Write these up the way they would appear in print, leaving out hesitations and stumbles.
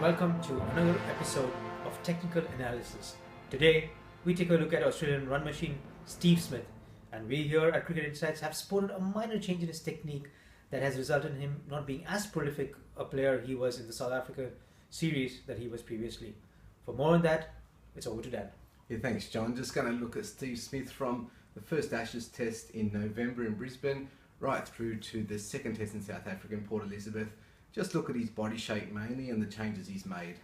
welcome to another episode of Technical Analysis. Today, we take a look at Australian run machine Steve Smith, and we here at Cricket Insights have spotted a minor change in his technique that has resulted in him not being as prolific a player he was in the South Africa series that he was previously. For more on that, it's over to Dan. Yeah, thanks, John. Just going to look at Steve Smith from the first Ashes test in November in Brisbane, right through to the second test in South Africa in Port Elizabeth. Just look at his body shape mainly and the changes he's made.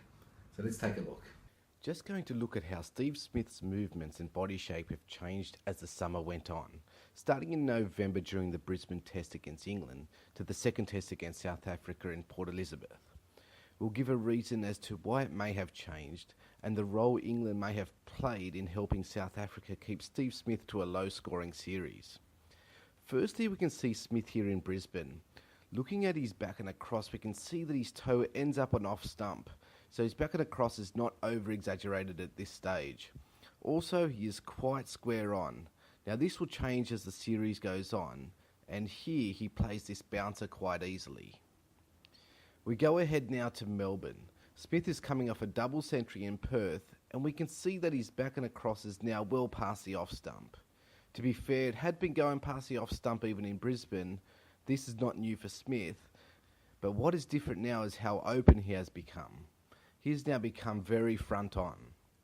So let's take a look. Just going to look at how Steve Smith's movements and body shape have changed as the summer went on, starting in November during the Brisbane test against England to the second test against South Africa in Port Elizabeth. We'll give a reason as to why it may have changed and the role England may have played in helping South Africa keep Steve Smith to a low-scoring series. Firstly, we can see Smith here in Brisbane. Looking at his back and across, we can see that his toe ends up on off stump, so his back and across is not over-exaggerated at this stage. Also, he is quite square on. Now this will change as the series goes on, and here he plays this bouncer quite easily. We go ahead now to Melbourne. Smith is coming off a double century in Perth, and we can see that his back and across is now well past the off stump. To be fair, it had been going past the off stump even in Brisbane. This is not new for Smith, but what is different now is how open he has become. He has now become very front on.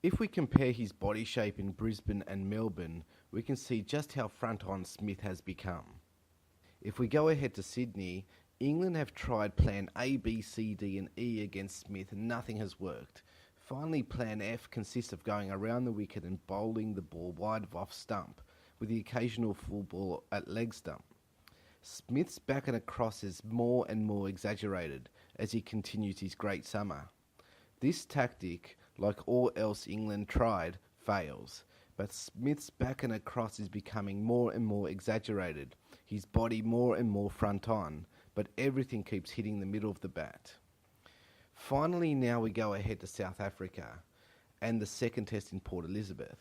If we compare his body shape in Brisbane and Melbourne, we can see just how front on Smith has become. If we go ahead to Sydney, England have tried plan A, B, C, D and E against Smith and nothing has worked. Finally, plan F consists of going around the wicket and bowling the ball wide of off stump, with the occasional full ball at leg stump. Smith's back and across is more and more exaggerated as he continues his great summer. This tactic, like all else England tried, fails, but Smith's back and across is becoming more and more exaggerated, his body more and more front on, but everything keeps hitting the middle of the bat. Finally, now we go ahead to South Africa and the second test in Port Elizabeth.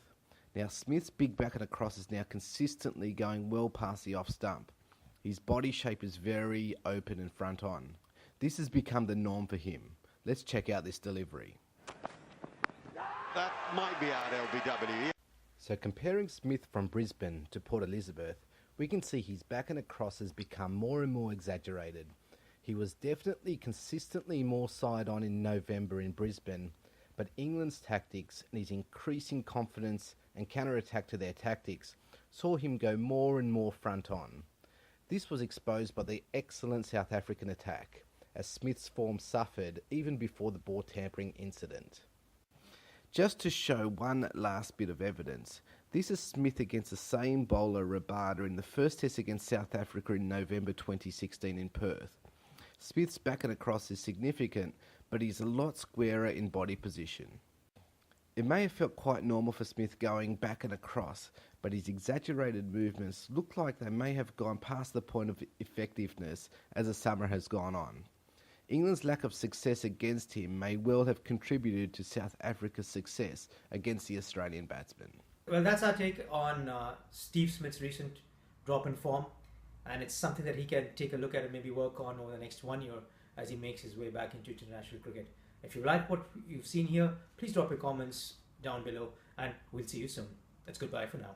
Now Smith's big back and across is now consistently going well past the off stump. His body shape is very open and front on. This has become the norm for him. Let's check out this delivery. That might be out LBW. So comparing Smith from Brisbane to Port Elizabeth, we can see his back and across has become more and more exaggerated. He was definitely consistently more side on in November in Brisbane, but England's tactics and his increasing confidence and counter-attack to their tactics saw him go more and more front on. This was exposed by the excellent South African attack, as Smith's form suffered even before the ball tampering incident. Just to show one last bit of evidence, this is Smith against the same bowler Rabada in the first test against South Africa in November 2016 in Perth. Smith's back and across is significant, but he's a lot squarer in body position. It may have felt quite normal for Smith going back and across, but his exaggerated movements look like they may have gone past the point of effectiveness as the summer has gone on. England's lack of success against him may well have contributed to South Africa's success against the Australian batsman. Well, that's our take on Steve Smith's recent drop in form, and it's something that he can take a look at and maybe work on over the next 1 year as he makes his way back into international cricket. If you like what you've seen here, please drop your comments down below and we'll see you soon. That's goodbye for now.